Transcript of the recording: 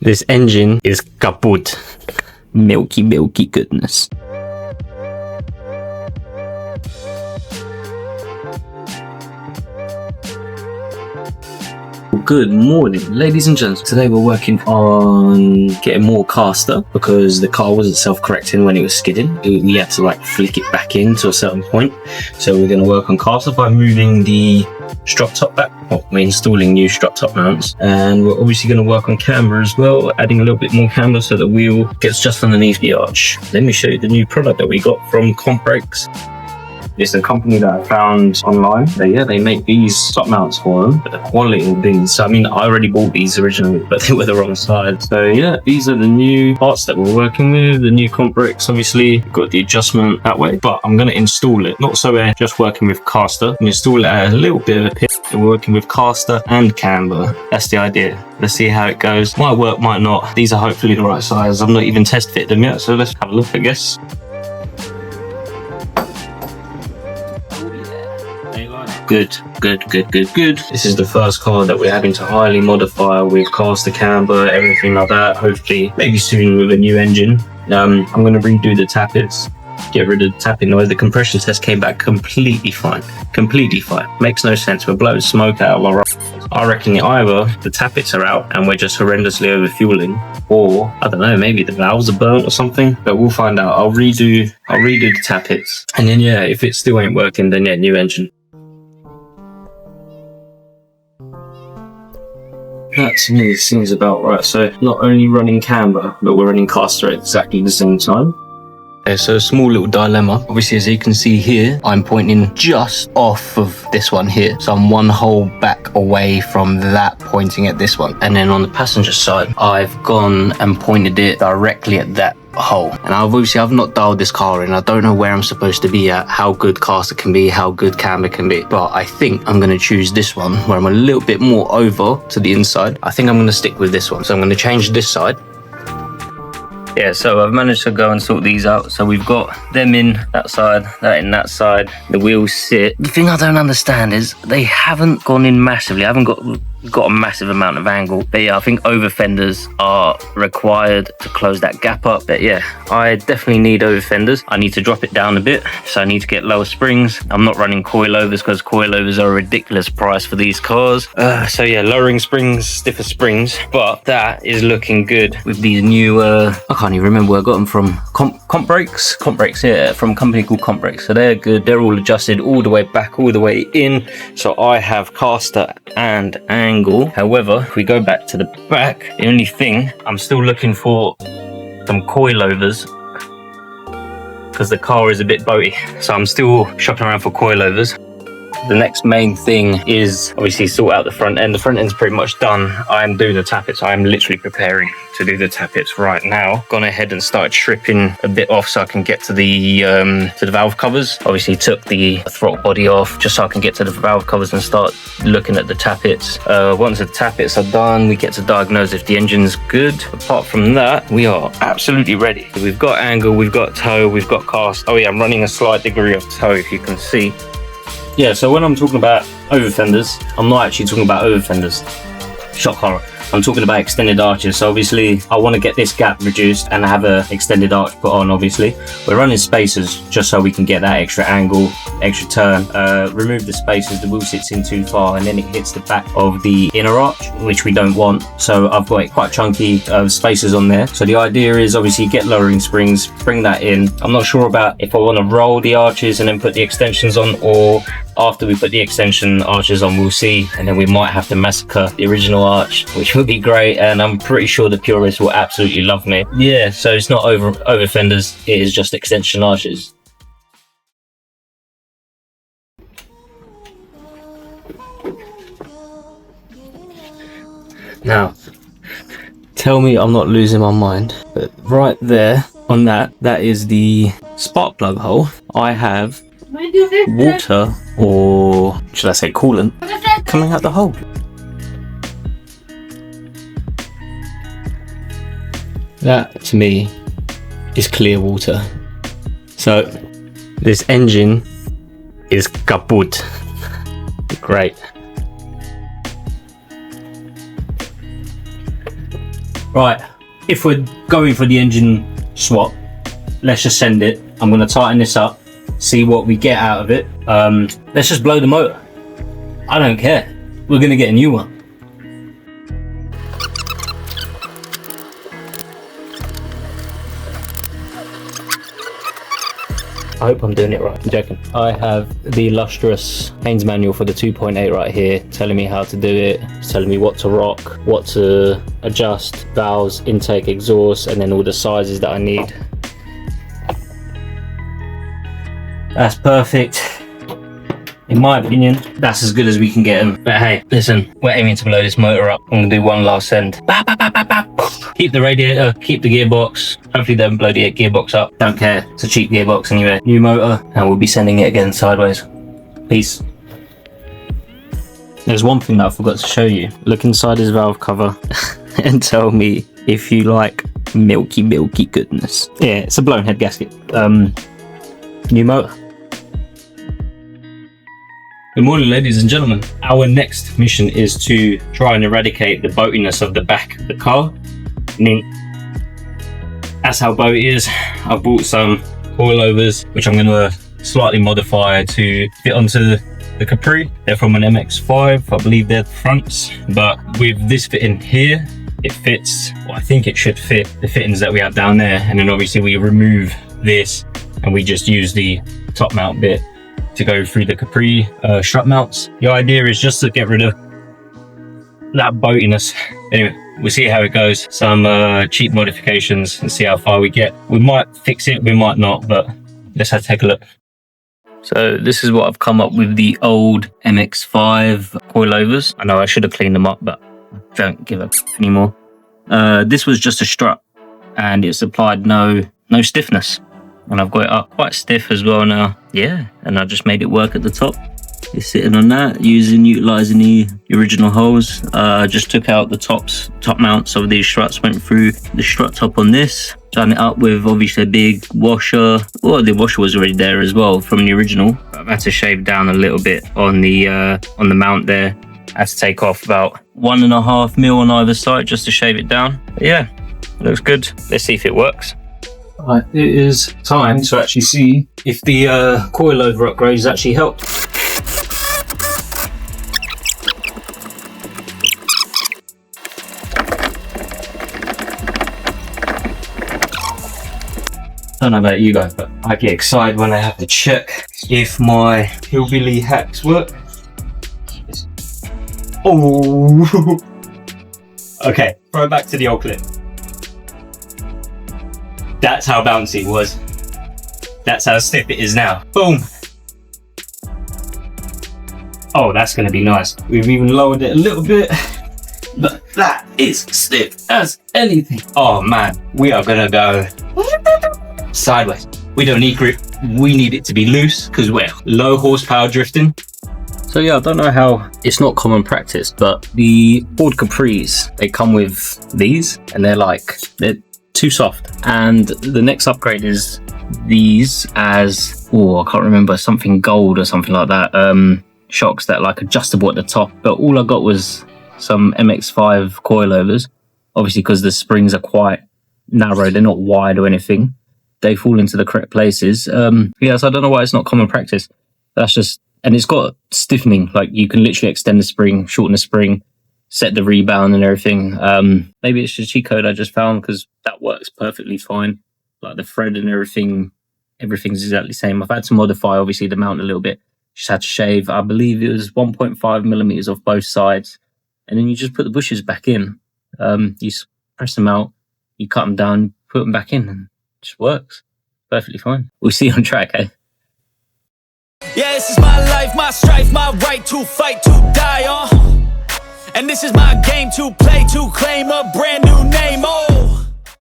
This engine is kaput. Milky, milky goodness. Good morning, ladies and gents. Today we're working on getting more caster because the car wasn't self-correcting when it was skidding. We had to like flick it back in to a certain point. So we're going to work on caster by moving the strut top back. Well, we're installing new strut top mounts, and we're obviously going to work on camber as well, adding a little bit more camber so the wheel gets just underneath the arch. Let me show you the new product that we got from Brakes. It's a company that I found online. They make these strut mounts for them, but the quality of these, I mean, I already bought these originally, but they were the wrong side. So yeah, these are the new parts that we're working with, the new Brakes. Obviously, got the adjustment that way, but I'm going to install it. Not so we're just working with caster. We install it at a little bit of a pitch. We're working with caster and camber. That's the idea. Let's see how it goes. Might work, might not. These are hopefully the right size. I've not even test fit them yet, so let's have a look, I guess. Good. This is the first car that we're having to highly modify with caster, camber, everything like that. Hopefully, maybe soon with a new engine. I'm going to redo the tappets, get rid of the tapping noise. The compression test came back completely fine. Makes no sense. We're blowing smoke out of our... I reckon either the tappets are out and we're just horrendously over fueling, or I don't know, maybe the valves are burnt or something, but we'll find out. I'll redo the tappets, and then yeah, if it still ain't working, then yeah, new engine. That to me seems about right. So not only running camber, but we're running caster at exactly the same time. Okay, so a small little dilemma. Obviously, as you can see here, I'm pointing just off of this one here. So I'm one hole back away from that, pointing at this one. And then on the passenger side, I've gone and pointed it directly at that hole. And I've not dialed this car in. I don't know where I'm supposed to be at, how good caster can be, how good camber can be. But I think I'm going to choose this one where I'm a little bit more over to the inside. I think I'm going to stick with this one. So I'm going to change this side. Yeah, so I've managed to go and sort these out. So we've got them in that side, that in that side. The wheels sit. The thing I don't understand is they haven't gone in massively. I haven't got a massive amount of angle. But yeah, I think over fenders are required to close that gap up. But yeah, I definitely need over fenders. I need to drop it down a bit. So I need to get lower springs. I'm not running coilovers because coilovers are a ridiculous price for these cars. So yeah, lowering springs, stiffer springs. But that is looking good with these new, I can't even remember where I got them from. Brakes, yeah, from a company called Brakes. So they're good. They're all adjusted all the way back, all the way in. So I have caster and angle. However, if we go back to the back, the only thing I'm still looking for some coilovers because the car is a bit boaty. So I'm still shopping around for coilovers. The next main thing is obviously sort out the front end. The front end's pretty much done. I am doing the tappets. I am literally preparing to do the tappets right now. Gone ahead and started stripping a bit off so I can get to the valve covers. Obviously took the throttle body off just so I can get to the valve covers and start looking at the tappets. Once the tappets are done, we get to diagnose if the engine's good. Apart from that, we are absolutely ready. We've got angle, we've got toe, we've got cast. Oh yeah, I'm running a slight degree of toe if you can see. Yeah, so when I'm talking about over fenders, I'm not actually talking about over fenders. Shock horror. I'm talking about extended arches. So obviously I want to get this gap reduced and have a extended arch put on. Obviously we're running spacers just so we can get that extra angle, extra turn. Remove the spacers, the wheel sits in too far and then it hits the back of the inner arch, which we don't want. So I've got quite chunky spacers on there. So the idea is obviously get lowering springs, bring that in. I'm not sure about if I want to roll the arches and then put the extensions on, or after we put the extension arches on, we'll see, and then we might have to massacre the original arch, which would be great, and I'm pretty sure the purists will absolutely love me. Yeah, so it's not over fenders, it is just extension arches. Now, tell me I'm not losing my mind, but right there on that is the spark plug hole. I have water, or should I say coolant, coming out the hole. That to me is clear water. So this engine is kaput. Great. Right, if we're going for the engine swap, let's just send it. I'm going to tighten this up, see what we get out of it. Let's just blow the motor. I don't care. We're going to get a new one. I hope I'm doing it right. I'm joking. I have the illustrious Haynes manual for the 2.8 right here, telling me how to do it. It's telling me what to rock, what to adjust, valves, intake, exhaust, and then all the sizes that I need. That's perfect. In my opinion, that's as good as we can get them. But hey, listen, we're aiming to blow this motor up. I'm gonna do one last send. Keep the radiator, keep the gearbox. Hopefully they don't blow the gearbox up. Don't care, it's a cheap gearbox anyway. New motor, and we'll be sending it again sideways. Peace. There's one thing that I forgot to show you. Look inside his valve cover and tell me if you like milky goodness. Yeah, it's a blown head gasket. New motor. Good morning, ladies and gentlemen. Our next mission is to try and eradicate the boatiness of the back of the car. I mean, that's how boaty is. I bought some coilovers, which I'm going to slightly modify to fit onto the Capri. They're from an MX-5, I believe they're the fronts. But with this fitting here, it fits, well, I think it should fit the fittings that we have down there. And then obviously we remove this and we just use the top mount bit to go through the Capri strut mounts. The idea is just to get rid of that boatiness. Anyway, we'll see how it goes. Some cheap modifications and see how far we get. We might fix it, we might not, but let's have to take a look. So this is what I've come up with, the old MX-5 coilovers. I know I should have cleaned them up, but I don't give a anymore. This was just a strut and it supplied no stiffness. And I've got it up quite stiff as well now. Yeah, and I just made it work at the top. It's sitting on that, utilising the original holes. Just took out the top mounts of these struts, went through the strut top on this, done it up with obviously a big washer. Well, the washer was already there as well from the original. I've had to shave down a little bit on the mount there. I had to take off about 1.5 mil on either side just to shave it down. But yeah, looks good. Let's see if it works. Right, it is time to actually see if the coilover upgrades actually helped. I don't know about you guys, but I get excited when I have to check if my hillbilly hacks work. Oh! Okay, throw it back to the old clip. That's how bouncy it was. That's how stiff it is now. Boom. Oh, that's going to be nice. We've even lowered it a little bit. But that is stiff as anything. Oh man, we are going to go sideways. We don't need grip. We need it to be loose because we're low horsepower drifting. So yeah, I don't know how, it's not common practice, but the Ford Capris, they come with these and they're too soft. And the next upgrade is these as, I can't remember, something gold or something like that. Shocks that like adjustable at the top. But all I got was some MX-5 coilovers. Obviously because the springs are quite narrow, they're not wide or anything. They fall into the correct places. Yeah, so I don't know why it's not common practice. That's just, and it's got stiffening, like you can literally extend the spring, shorten the spring, set the rebound and everything. Maybe it's just a cheat code I just found because that works perfectly fine. Like the thread and everything's exactly the same. I've had to modify obviously the mount a little bit. Just had to shave, I believe it was 1.5 millimeters off both sides. And then you just put the bushes back in. You press them out, you cut them down, put them back in, and it just works perfectly fine. We'll see you on track, eh? Yeah, this is my life, my strife, my right to fight, to die on. And this is my game to play, to claim a brand new name, oh.